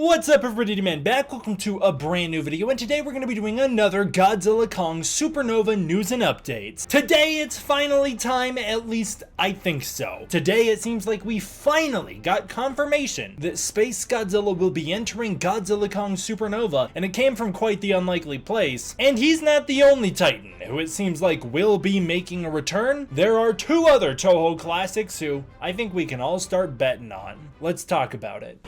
What's up everybody, man, back. Welcome to a brand new video, and today we're going to be doing another Godzilla Kong Supernova news and updates. Today it's finally time, at least I think so. Today it seems like we finally got confirmation that Spacegodzilla will be entering Godzilla Kong Supernova, and it came from quite the unlikely place. And he's not the only Titan who it seems like will be making a return. There are two other Toho classics who I think we can all start betting on. Let's talk about it.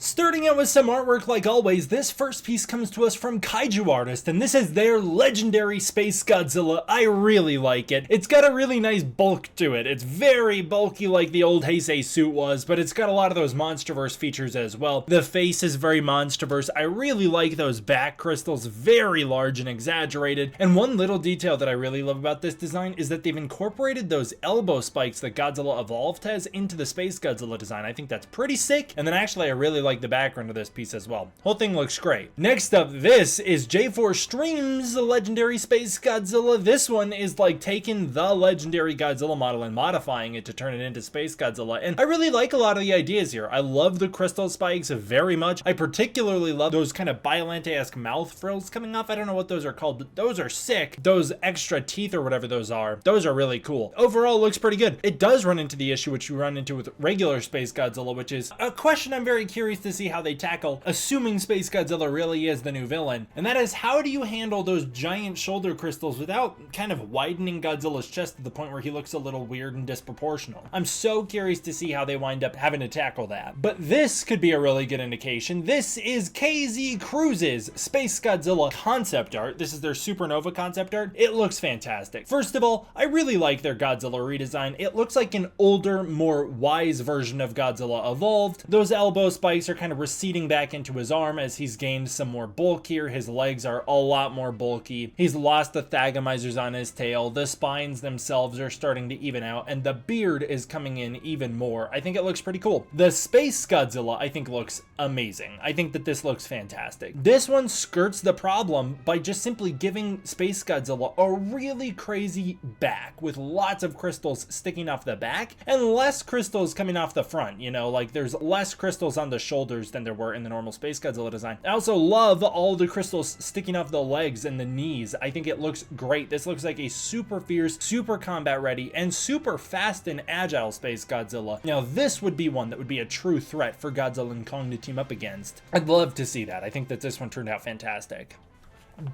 Starting out with some artwork like always, this first piece comes to us from Kaiju Artist, and this is their legendary Spacegodzilla. I really like it. It's got a really nice bulk to it. It's very bulky like the old Heisei suit was, but it's got a lot of those MonsterVerse features as well. The face is very MonsterVerse. I really like those back crystals, very large and exaggerated. And one little detail that I really love about this design is that they've incorporated those elbow spikes that Godzilla Evolved has into the Spacegodzilla design. I think that's pretty sick. And then actually I really like the background of this piece as well. Whole thing looks great. Next up, this is J4 Stream's legendary Spacegodzilla. This one is like taking the legendary Godzilla model and modifying it to turn it into Spacegodzilla. And I really like a lot of the ideas here. I love the crystal spikes very much. I particularly love those kind of Biolante-esque mouth frills coming off. I don't know what those are called, but those are sick. Those extra teeth or whatever those are really cool. Overall, it looks pretty good. It does run into the issue which we run into with regular Spacegodzilla, which is a question I'm very curious to see how they tackle, assuming Spacegodzilla really is the new villain, and that is, how do you handle those giant shoulder crystals without kind of widening Godzilla's chest to the point where he looks a little weird and disproportional? I'm so curious to see how they wind up having to tackle that. But this could be a really good indication. This is KZ Cruise's Spacegodzilla concept art. This is their Supernova concept art. It looks fantastic. First of all, I really like their Godzilla redesign. It looks like an older, more wise version of Godzilla Evolved. Those elbow spikes are kind of receding back into his arm as he's gained some more bulk here. His legs are a lot more bulky. He's lost the thagomizers on his tail. The spines themselves are starting to even out, and the beard is coming in even more. I think it looks pretty cool. The Spacegodzilla, I think, looks amazing. I think that this looks fantastic. This one skirts the problem by just simply giving Spacegodzilla a really crazy back with lots of crystals sticking off the back and less crystals coming off the front. You know, like there's less crystals on the shoulders than there were in the normal Spacegodzilla design. I also love all the crystals sticking off the legs and the knees. I think it looks great. This looks like a super fierce, super combat ready, and super fast and agile Spacegodzilla. Now this would be one that would be a true threat for Godzilla and Kong to team up against. I'd love to see that. I think that this one turned out fantastic.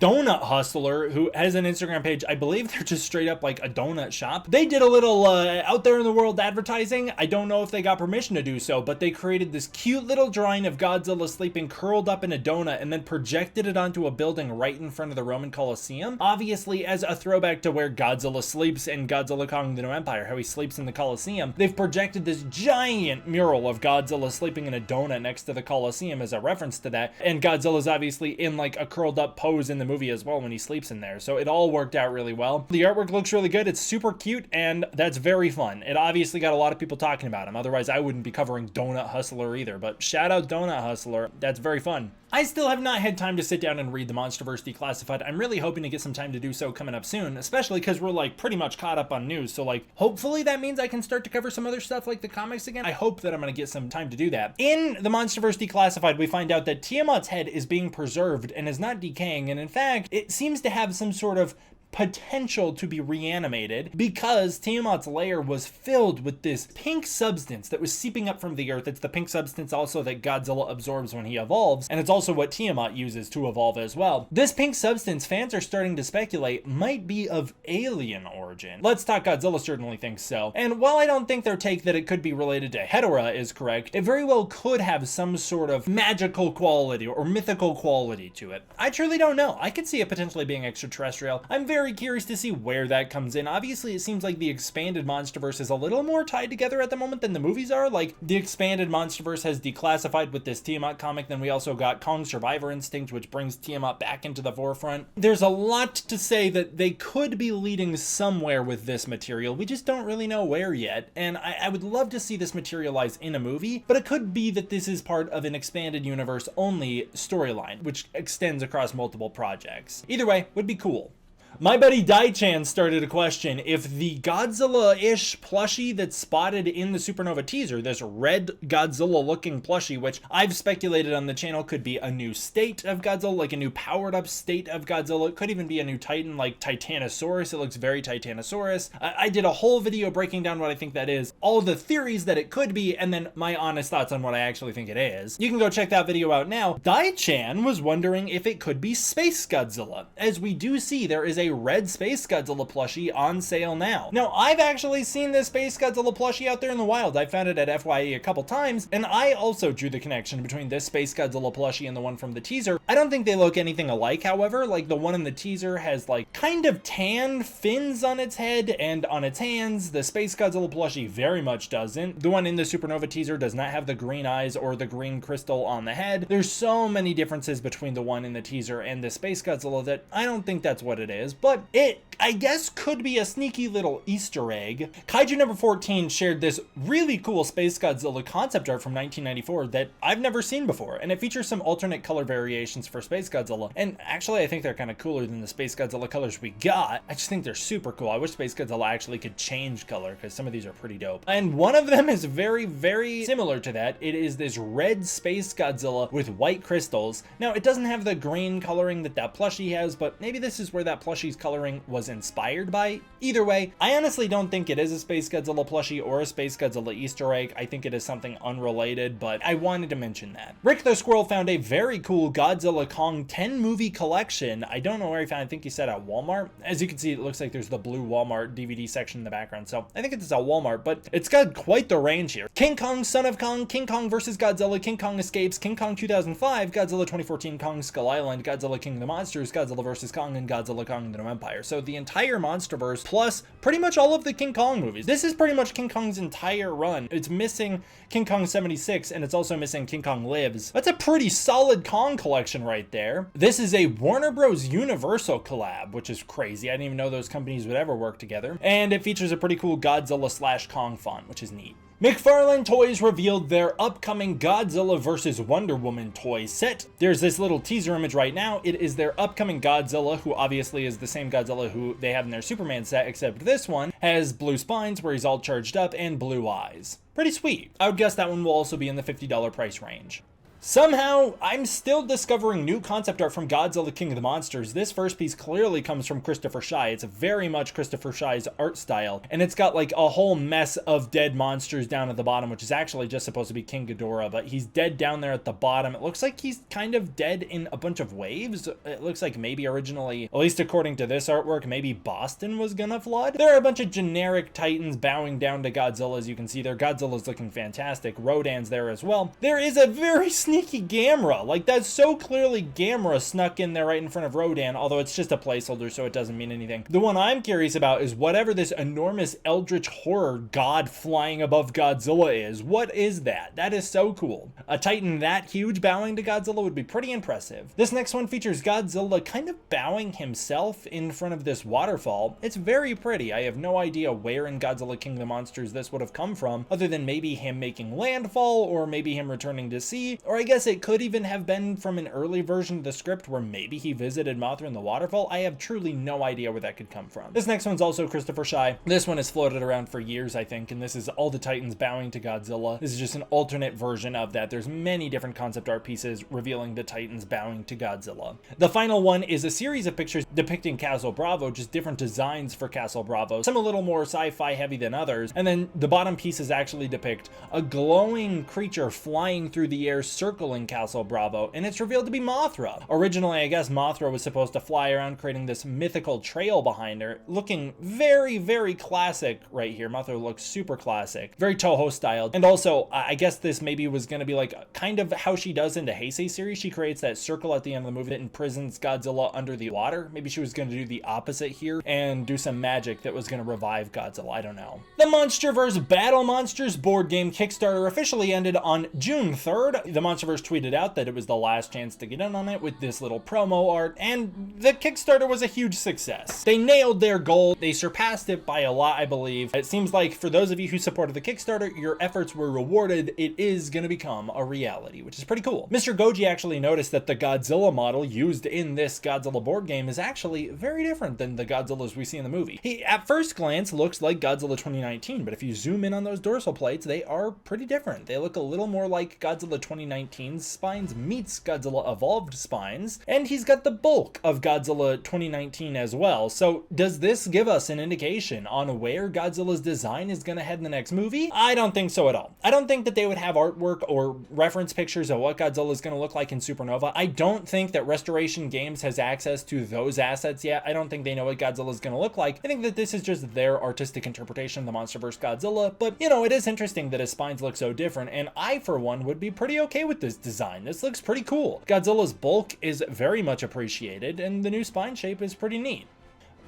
Donut Hustler, who has an Instagram page, I believe they're just straight up like a donut shop. They did a little out there in the world advertising. I don't know if they got permission to do so, but they created this cute little drawing of Godzilla sleeping curled up in a donut and then projected it onto a building right in front of the Roman Colosseum, obviously as a throwback to where Godzilla sleeps in Godzilla Kong the New Empire, how he sleeps in the Colosseum. They've projected this giant mural of Godzilla sleeping in a donut next to the Colosseum as a reference to that, and Godzilla's obviously in like a curled up pose in the movie as well when he sleeps in there, so it all worked out really well. The artwork looks really good. It's super cute, and that's very fun. It obviously got a lot of people talking about him, otherwise I wouldn't be covering Donut Hustler either, but shout out Donut Hustler. That's very fun. I still have not had time to sit down and read the MonsterVerse Declassified. I'm really hoping to get some time to do so coming up soon, especially because we're like pretty much caught up on news, so like hopefully that means I can start to cover some other stuff like the comics again. I hope that I'm going to get some time to do that. In the MonsterVerse Declassified, we find out that Tiamat's head is being preserved and is not decaying, and in fact it seems to have some sort of potential to be reanimated because Tiamat's lair was filled with this pink substance that was seeping up from the earth. It's the pink substance also that Godzilla absorbs when he evolves, and it's also what Tiamat uses to evolve as well. This pink substance, fans are starting to speculate, might be of alien origin. Let's Talk Godzilla certainly thinks so, and while I don't think their take that it could be related to Hedorah is correct, it very well could have some sort of magical quality or mythical quality to it. I truly don't know. I could see it potentially being extraterrestrial. I'm very curious to see where that comes in. Obviously, it seems like the expanded MonsterVerse is a little more tied together at the moment than the movies are. Like, the expanded MonsterVerse has declassified with this Tiamat comic, then we also got Kong Survivor Instinct, which brings Tiamat back into the forefront. There's a lot to say that they could be leading somewhere with this material. We just don't really know where yet, and I would love to see this materialize in a movie, but it could be that this is part of an expanded universe only storyline, which extends across multiple projects. Either way, would be cool. My buddy Daichan started a question if the Godzilla-ish plushie that's spotted in the Supernova teaser, this red Godzilla-looking plushie, which I've speculated on the channel could be a new state of Godzilla, like a new powered-up state of Godzilla. It could even be a new Titan, like Titanosaurus. It looks very Titanosaurus. I did a whole video breaking down what I think that is, all the theories that it could be, and then my honest thoughts on what I actually think it is. You can go check that video out now. Daichan was wondering if it could be Space Godzilla. As we do see, there is a red Space Godzilla plushie on sale now. Now, I've actually seen this Space Godzilla plushie out there in the wild. I found it at FYE a couple times, and I also drew the connection between this Space Godzilla plushie and the one from the teaser. I don't think they look anything alike, however. Like, the one in the teaser has, like, kind of tan fins on its head and on its hands. The Space Godzilla plushie very much doesn't. The one in the Supernova teaser does not have the green eyes or the green crystal on the head. There's so many differences between the one in the teaser and the Space Godzilla that I don't think that's what it is, but it, I guess, could be a sneaky little Easter egg. Kaiju number 14 shared this really cool Space Godzilla concept art from 1994 that I've never seen before, and it features some alternate color variations for Space Godzilla, and actually I think they're kind of cooler than the Space Godzilla colors we got. I just think they're super cool. I wish Space Godzilla actually could change color, because some of these are pretty dope. And one of them is very, very similar to that. It is this red Space Godzilla with white crystals. Now, it doesn't have the green coloring that that plushie has, but maybe this is where that plushie's coloring was inspired by. Either way, I honestly don't think it is a Space Godzilla plushie or a Space Godzilla Easter egg. I think it is something unrelated, but I wanted to mention that. Rick the Squirrel found a very cool Godzilla Kong 10 movie collection. I don't know where he found it. I think he said at Walmart. As you can see, it looks like there's the blue Walmart DVD section in the background, so I think it's at Walmart, but it's got quite the range here. King Kong, Son of Kong, King Kong vs. Godzilla, King Kong Escapes, King Kong 2005, Godzilla 2014, Kong Skull Island, Godzilla King of the Monsters, Godzilla vs. Kong, and Godzilla Kong the New Empire. So the entire MonsterVerse plus pretty much all of the King Kong movies. This is pretty much King Kong's entire run. It's missing King Kong 76, and it's also missing King Kong Lives. That's a pretty solid Kong collection right there. This is a Warner Bros. Universal collab, which is crazy. I didn't even know those companies would ever work together. And it features a pretty cool Godzilla / Kong font, which is neat. McFarlane Toys revealed their upcoming Godzilla vs. Wonder Woman toy set. There's this little teaser image right now. It is their upcoming Godzilla, who obviously is the same Godzilla who they have in their Superman set, except this one has blue spines where he's all charged up and blue eyes. Pretty sweet. I would guess that one will also be in the $50 price range. Somehow, I'm still discovering new concept art from Godzilla King of the Monsters. This first piece clearly comes from Christopher Schei. It's very much Christopher Schei's art style, and it's got like a whole mess of dead monsters down at the bottom, which is actually just supposed to be King Ghidorah, but he's dead down there at the bottom. It looks like he's kind of dead in a bunch of waves. It looks like maybe originally, at least according to this artwork, maybe Boston was gonna flood. There are a bunch of generic titans bowing down to Godzilla, as you can see there. Godzilla's looking fantastic. Rodan's there as well. There is a very sneaky Gamera. Like, that's so clearly Gamera snuck in there right in front of Rodan, although it's just a placeholder, so it doesn't mean anything. The one I'm curious about is whatever this enormous eldritch horror god flying above Godzilla is. What is that? That is so cool. A titan that huge bowing to Godzilla would be pretty impressive. This next one features Godzilla kind of bowing himself in front of this waterfall. It's very pretty. I have no idea where in Godzilla King of the Monsters this would have come from, other than maybe him making landfall, or maybe him returning to sea, or I guess it could even have been from an early version of the script where maybe he visited Mothra in the waterfall. I have truly no idea where that could come from. This next one's also Christopher Schei. This one has floated around for years, I think, and this is all the Titans bowing to Godzilla. This is just an alternate version of that. There's many different concept art pieces revealing the Titans bowing to Godzilla. The final one is a series of pictures depicting Castle Bravo, just different designs for Castle Bravo, some a little more sci-fi heavy than others, and then the bottom pieces actually depict a glowing creature flying through the air circling Castle Bravo, and it's revealed to be Mothra. Originally, I guess Mothra was supposed to fly around creating this mythical trail behind her, looking very, very classic right here. Mothra looks super classic, very Toho styled. And also, I guess this maybe was going to be like kind of how she does in the Heisei series. She creates that circle at the end of the movie that imprisons Godzilla under the water. Maybe she was going to do the opposite here and do some magic that was going to revive Godzilla. I don't know. The MonsterVerse Battle Monsters board game Kickstarter officially ended on June 3rd. The MonsterVerse tweeted out that it was the last chance to get in on it with this little promo art, and the Kickstarter was a huge success. They nailed their goal. They surpassed it by a lot, I believe. It seems like for those of you who supported the Kickstarter, your efforts were rewarded. It is going to become a reality, which is pretty cool. Mr. Goji actually noticed that the Godzilla model used in this Godzilla board game is actually very different than the Godzillas we see in the movie. He, at first glance, looks like Godzilla 2019, but if you zoom in on those dorsal plates, they are pretty different. They look a little more like Godzilla 2019's spines meets Godzilla Evolved spines, and he's got the bulk of Godzilla 2019 as well. So does this give us an indication on where Godzilla's design is going to head in the next movie? I don't think so at all. I don't think that they would have artwork or reference pictures of what Godzilla is going to look like in Supernova. I don't think that Restoration Games has access to those assets yet. I don't think they know what Godzilla is going to look like. I think that this is just their artistic interpretation of the MonsterVerse Godzilla, but you know, it is interesting that his spines look so different, and I, for one, would be pretty okay with this design. This looks pretty cool. Godzilla's bulk is very much appreciated, and the new spine shape is pretty neat.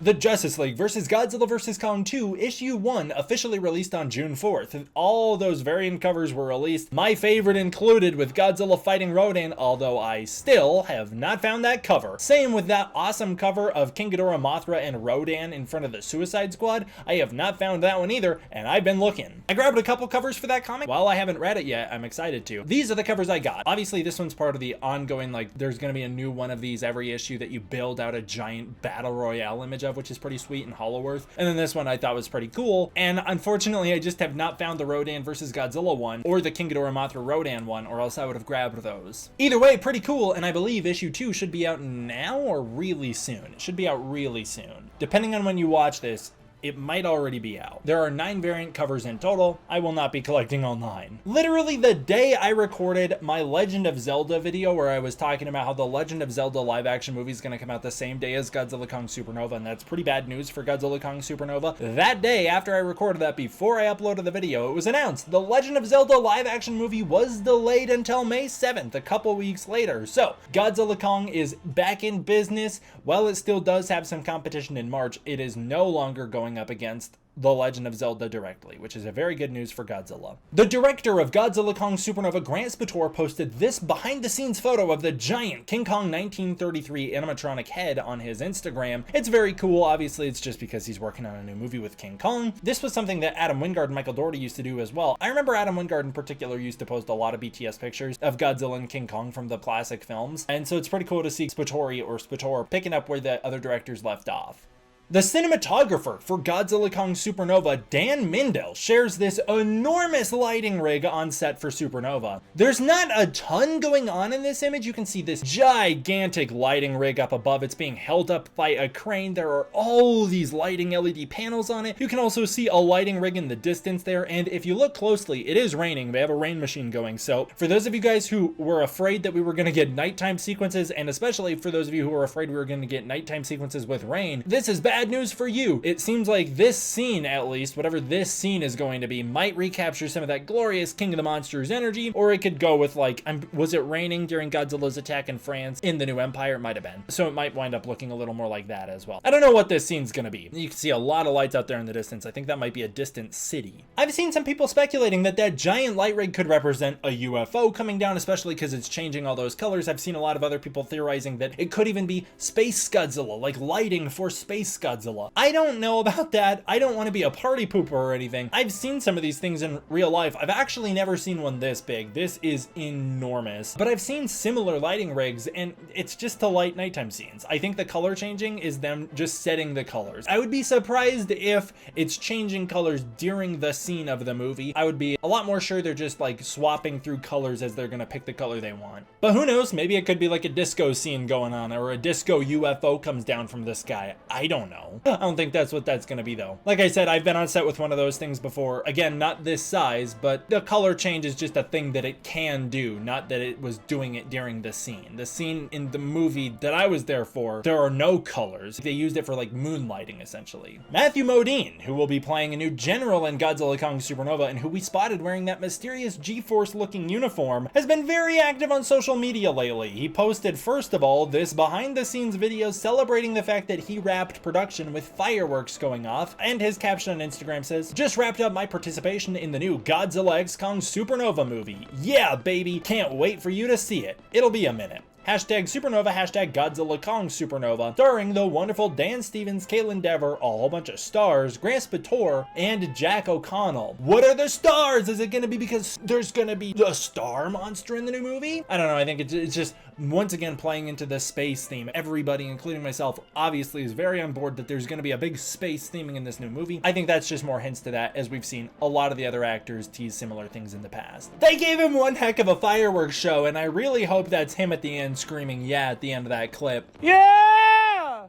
The Justice League vs. Godzilla vs. Kong 2 Issue 1 officially released on June 4th. All those variant covers were released, my favorite included with Godzilla fighting Rodan, although I still have not found that cover. Same with that awesome cover of King Ghidorah, Mothra, and Rodan in front of the Suicide Squad. I have not found that one either, and I've been looking. I grabbed a couple covers for that comic. While I haven't read it yet, I'm excited to. These are the covers I got. Obviously, this one's part of the ongoing, like, there's gonna be a new one of these every issue that you build out a giant battle royale image of, which is pretty sweet and Hollow Earth. And then this one I thought was pretty cool. And unfortunately, I just have not found the Rodan vs. Godzilla one or the King Ghidorah Mothra Rodan one, or else I would have grabbed those. Either way, pretty cool. And I believe issue 2 should be out now or really soon. It should be out really soon. Depending on when you watch this, it might already be out. There are 9 variant covers in total. I will not be collecting all 9. Literally the day I recorded my Legend of Zelda video where I was talking about how the Legend of Zelda live action movie is going to come out the same day as Godzilla Kong Supernova, and that's pretty bad news for Godzilla Kong Supernova. That day after I recorded that, before I uploaded the video, it was announced the Legend of Zelda live action movie was delayed until May 7th, a couple weeks later. So Godzilla Kong is back in business. While it still does have some competition in March, it is no longer going up against The Legend of Zelda directly, which is a very good news for Godzilla. The director of Godzilla Kong Supernova, Grant Spator, posted this behind-the-scenes photo of the giant King Kong 1933 animatronic head on his Instagram. It's very cool. Obviously, it's just because he's working on a new movie with King Kong. This was something that Adam Wingard and Michael Dougherty used to do as well. I remember Adam Wingard in particular used to post a lot of BTS pictures of Godzilla and King Kong from the classic films, and so it's pretty cool to see Spator picking up where the other directors left off. The cinematographer for Godzilla Kong Supernova, Dan Mindel, shares this enormous lighting rig on set for Supernova. There's not a ton going on in this image. You can see this gigantic lighting rig up above. It's being held up by a crane. There are all these lighting LED panels on it. You can also see a lighting rig in the distance there, and if you look closely, it is raining. They have a rain machine going. So for those of you guys who were afraid that we were going to get nighttime sequences, and especially for those of you who were afraid we were going to get nighttime sequences with rain, this is bad news for you. It seems like this scene, at least, whatever this scene is going to be, might recapture some of that glorious King of the Monsters energy, or it could go with like, was it raining during Godzilla's attack in France in the New Empire? It might have been. So it might wind up looking a little more like that as well. I don't know what this scene's gonna be. You can see a lot of lights out there in the distance. I think that might be a distant city. I've seen some people speculating that that giant light rig could represent a UFO coming down, especially because it's changing all those colors. I've seen a lot of other people theorizing that it could even be Space Godzilla, like lighting for Space Godzilla. I don't know about that. I don't want to be a party pooper or anything. I've seen some of these things in real life. I've actually never seen one this big. This is enormous. But I've seen similar lighting rigs, and it's just to light nighttime scenes. I think the color changing is them just setting the colors. I would be surprised if it's changing colors during the scene of the movie. I would be a lot more sure they're just like swapping through colors as they're gonna pick the color they want. But who knows? Maybe it could be like a disco scene going on, or a disco UFO comes down from the sky. I don't know. I don't think that's what that's gonna be though. Like I said, I've been on set with one of those things before. Again, not this size, but the color change is just a thing that it can do, not that it was doing it during the scene. The scene in the movie that I was there for, there are no colors. They used it for like moonlighting essentially. Matthew Modine, who will be playing a new general in Godzilla Kong Supernova and who we spotted wearing that mysterious G-Force looking uniform, has been very active on social media lately. He posted, first of all, this behind the scenes video celebrating the fact that he wrapped production production with fireworks going off, and his caption on Instagram says, "Just wrapped up my participation in the new Godzilla X Kong Supernova movie. Yeah, baby, can't wait for you to see it. It'll be a minute. Hashtag Supernova, hashtag Godzilla Kong Supernova, starring the wonderful Dan Stevens, Caitlin Dever, a whole bunch of stars, Grant Spator, and Jack O'Connell." What are the stars? Is it gonna be because there's gonna be a star monster in the new movie? I don't know, I think it's just, once again, playing into the space theme. Everybody, including myself, obviously is very on board that there's gonna be a big space theming in this new movie. I think that's just more hints to that, as we've seen a lot of the other actors tease similar things in the past. They gave him one heck of a fireworks show, and I really hope that's him at the end screaming yeah at the end of that clip. Yeah!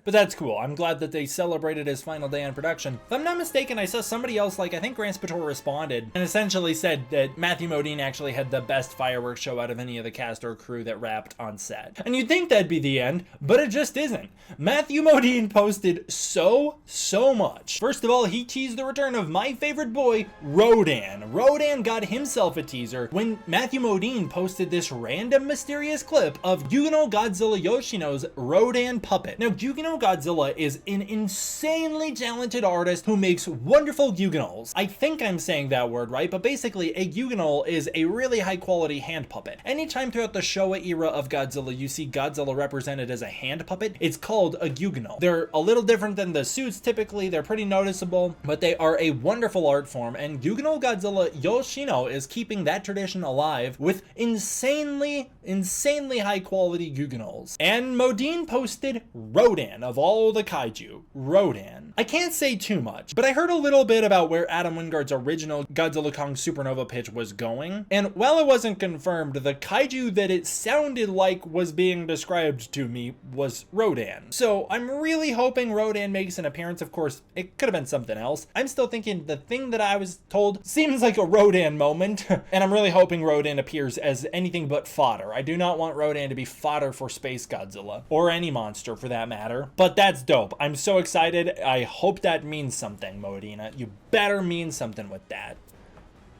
But that's cool. I'm glad that they celebrated his final day on production. If I'm not mistaken, I saw somebody else, like I think Grant Spator, responded and essentially said that Matthew Modine actually had the best fireworks show out of any of the cast or crew that wrapped on set. And you'd think that'd be the end, but it just isn't. Matthew Modine posted so much. First of all, he teased the return of my favorite boy, Rodan. Rodan got himself a teaser when Matthew Modine posted this random mysterious clip of Yugino Godzilla Yoshino's Rodan puppet. Now, Yugino Godzilla is an insanely talented artist who makes wonderful Yuginals. I think I'm saying that word right, but basically a Yuginal is a really high quality hand puppet. Anytime throughout the Showa era of Godzilla you see Godzilla represented as a hand puppet, it's called a Yuginal. They're a little different than the suits typically, they're pretty noticeable, but they are a wonderful art form, and Yugino Godzilla Yoshino is keeping that tradition alive with insanely high quality Yuginals. And Modine posted Rodan of all the kaiju. Rodan. I can't say too much, but I heard a little bit about where Adam Wingard's original Godzilla Kong Supernova pitch was going, and while it wasn't confirmed, the kaiju that it sounded like was being described to me was Rodan. So I'm really hoping Rodan makes an appearance. Of course, it could have been something else. I'm still thinking the thing that I was told seems like a Rodan moment, and I'm really hoping Rodan appears as anything but fodder. I do not want Rodan to be fodder for Spacegodzilla, or any monster for that matter. But that's dope. I'm so excited. I hope that means something, Modine. You better mean something with that.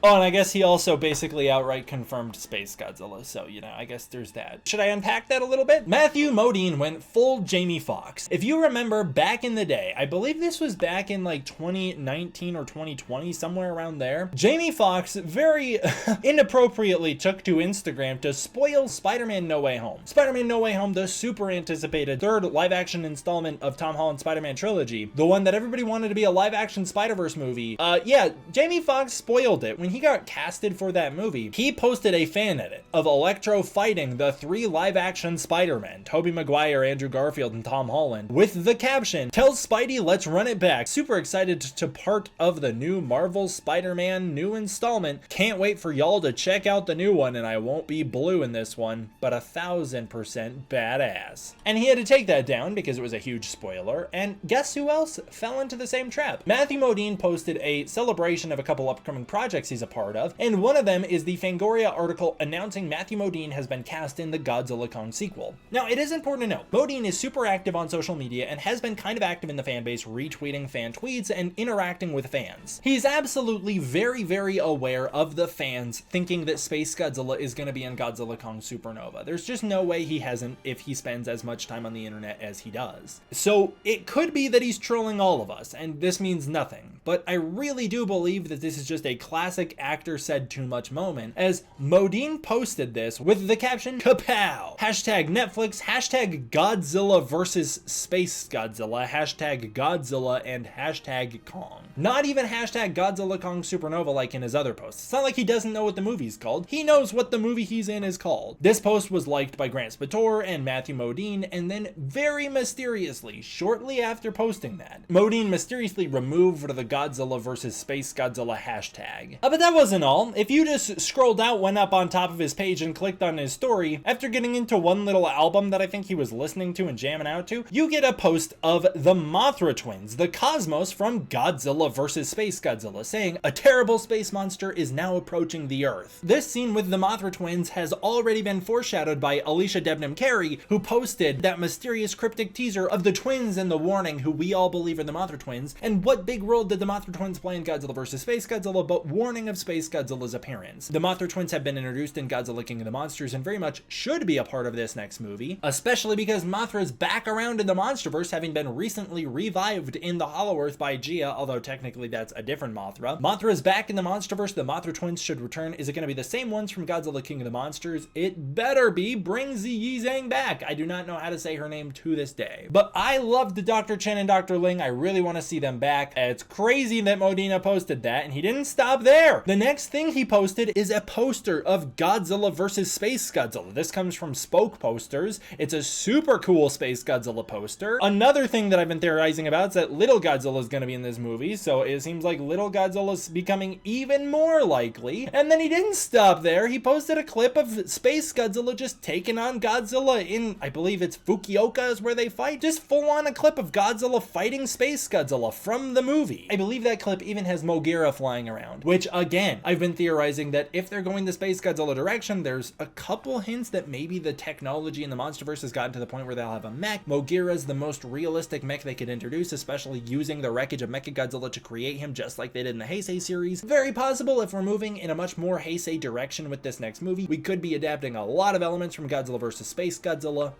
Oh, and I guess he also basically outright confirmed Spacegodzilla, so, you know, I guess there's that. Should I unpack that a little bit? Matthew Modine went full Jamie Foxx. If you remember back in the day, I believe this was back in like 2019 or 2020, somewhere around there, Jamie Foxx very inappropriately took to Instagram to spoil Spider-Man No Way Home. Spider-Man No Way Home, the super anticipated third live-action installment of Tom Holland's Spider-Man trilogy, the one that everybody wanted to be a live-action Spider-Verse movie. Yeah, Jamie Foxx spoiled it. When he got casted for that movie, he posted a fan edit of Electro fighting the 3 live-action Spider-Men, Tobey Maguire, Andrew Garfield, and Tom Holland, with the caption, "Tells Spidey, let's run it back. Super excited to part of the new Marvel Spider-Man new installment. Can't wait for y'all to check out the new one, and I won't be blue in this one, but 1000% badass." And he had to take that down because it was a huge spoiler, and guess who else fell into the same trap? Matthew Modine posted a celebration of a couple upcoming projects he's a part of, and one of them is the Fangoria article announcing Matthew Modine has been cast in the Godzilla Kong sequel. Now, it is important to note, Modine is super active on social media and has been kind of active in the fan base, retweeting fan tweets and interacting with fans. He's absolutely very aware of the fans thinking that Spacegodzilla is going to be in Godzilla Kong Supernova. There's just no way he hasn't if he spends as much time on the internet as he does. So it could be that he's trolling all of us, and this means nothing, but I really do believe that this is just a classic actor said too much moment, as Modine posted this with the caption, "Kapow! Hashtag Netflix, hashtag Godzilla versus Spacegodzilla, hashtag Godzilla, and hashtag Kong." Not even hashtag Godzilla Kong Supernova like in his other posts. It's not like he doesn't know what the movie's called. He knows what the movie he's in is called. This post was liked by Grant Spator and Matthew Modine, and then very mysteriously, shortly after posting that, Modine mysteriously removed the Godzilla versus Spacegodzilla hashtag. But that wasn't all. If you just scrolled out, went up on top of his page and clicked on his story, after getting into one little album that I think he was listening to and jamming out to, you get a post of the Mothra twins, the Cosmos from Godzilla vs. Spacegodzilla, saying, "A terrible space monster is now approaching the Earth." This scene with the Mothra twins has already been foreshadowed by Alicia Debnam Carey, who posted that mysterious cryptic teaser of the twins and the warning who we all believe are the Mothra twins. And what big role did the Mothra twins play in Godzilla vs. Spacegodzilla but warning of Space Godzilla's appearance. The Mothra twins have been introduced in Godzilla King of the Monsters and very much should be a part of this next movie, especially because Mothra is back around in the MonsterVerse, having been recently revived in the Hollow Earth by Gia, although technically that's a different Mothra. Mothra is back in the MonsterVerse. The Mothra twins should return. Is it going to be the same ones from Godzilla King of the Monsters? It better be. Bring Ziyi Zhang back. I do not know how to say her name to this day, but I loved Dr. Chen and Dr. Ling. I really want to see them back. It's crazy that Modine posted that, and he didn't stop there. The next thing he posted is a poster of Godzilla versus Space Godzilla. This comes from Spoke Posters. It's a super cool Space Godzilla poster. Another thing that I've been theorizing about is that Little Godzilla is going to be in this movie, so it seems like Little Godzilla is becoming even more likely. And then he didn't stop there. He posted a clip of Space Godzilla just taking on Godzilla in, I believe it's Fukuoka is where they fight. Just full on a clip of Godzilla fighting Space Godzilla from the movie. I believe that clip even has Mogira flying around, which again, I've been theorizing that if they're going the Space Godzilla direction, there's a couple hints that maybe the technology in the MonsterVerse has gotten to the point where they'll have a mech. Mogira's the most realistic mech they could introduce, especially using the wreckage of Mechagodzilla to create him just like they did in the Heisei series. Very possible if we're moving in a much more Heisei direction with this next movie, we could be adapting a lot of elements from Godzilla vs. Space Godzilla.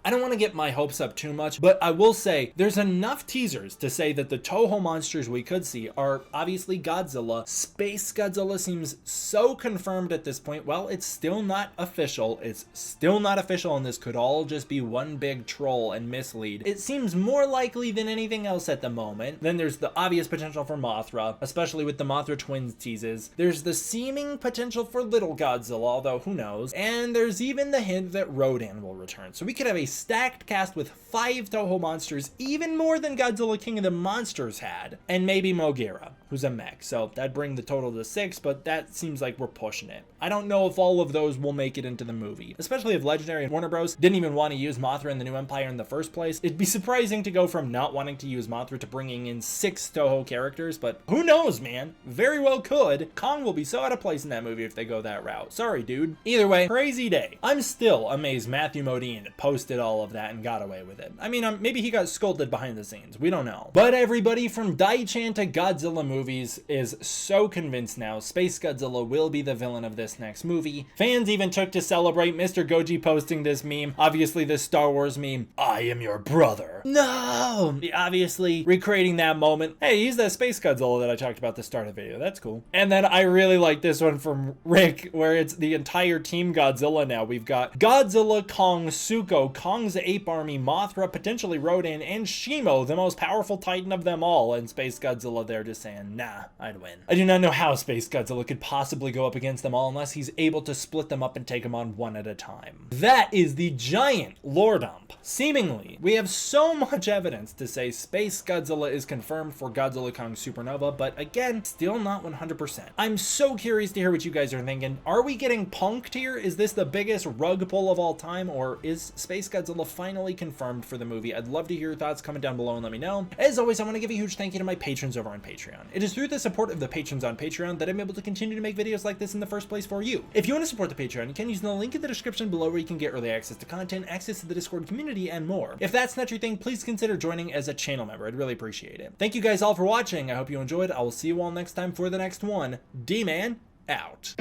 I don't want to get my hopes up too much, but I will say there's enough teasers to say that the Toho monsters we could see are obviously Godzilla. Space Godzilla seems so confirmed at this point. Well, it's still not official. It's still not official, and this could all just be one big troll and mislead. It seems more likely than anything else at the moment. Then there's the obvious potential for Mothra, especially with the Mothra twins teases. There's the seeming potential for Little Godzilla, although who knows. And there's even the hint that Rodan will return. So we could have a stacked cast with 5 Toho monsters, even more than Godzilla King of the Monsters had, and maybe Mogira, who's a mech. So that'd bring the total to 6, but that seems like we're pushing it. I don't know if all of those will make it into the movie, especially if Legendary and Warner Bros. Didn't even want to use Mothra in the New Empire in the first place. It'd be surprising to go from not wanting to use Mothra to bringing in 6 Toho characters, but who knows, man? Very well could. Kong will be so out of place in that movie if they go that route. Sorry, dude. Either way, crazy day. I'm still amazed Matthew Modine posted all of that and got away with it. I mean, maybe he got scolded behind the scenes. We don't know. But everybody from Dai-chan to Godzilla movies is so convinced now Space Godzilla will be the villain of this next movie. Fans even took to celebrate Mr. Goji posting this meme. Obviously the Star Wars meme, I am your brother. No! Obviously recreating that moment. Hey, he's that Space Godzilla that I talked about at the start of the video. That's cool. And then I really like this one from Rick, where it's the entire Team Godzilla now. We've got Godzilla, Kong, Suko, Kong's Ape Army, Mothra, potentially Rodan, and Shimo, the most powerful titan of them all, and Space Godzilla there just saying, nah, I'd win. I do not know how Space Godzilla could possibly go up against them all unless he's able to split them up and take them on one at a time. That is the giant lore dump. Seemingly, we have so much evidence to say Space Godzilla is confirmed for Godzilla Kong Supernova, but again, still not 100%. I'm so curious to hear what you guys are thinking. Are we getting punked here? Is this the biggest rug pull of all time, or is Space Godzilla finally confirmed for the movie? I'd love to hear your thoughts. Comment down below and let me know. As always, I want to give a huge thank you to my patrons over on Patreon. It is through the support of the patrons on Patreon that I'm able to continue to make videos like this in the first place for you. If you want to support the Patreon, you can use the link in the description below where you can get early access to content, access to the Discord community, and more. If that's not your thing, please consider joining as a channel member. I'd really appreciate it. Thank you guys all for watching. I hope you enjoyed. I will see you all next time for the next one. D-Man, out.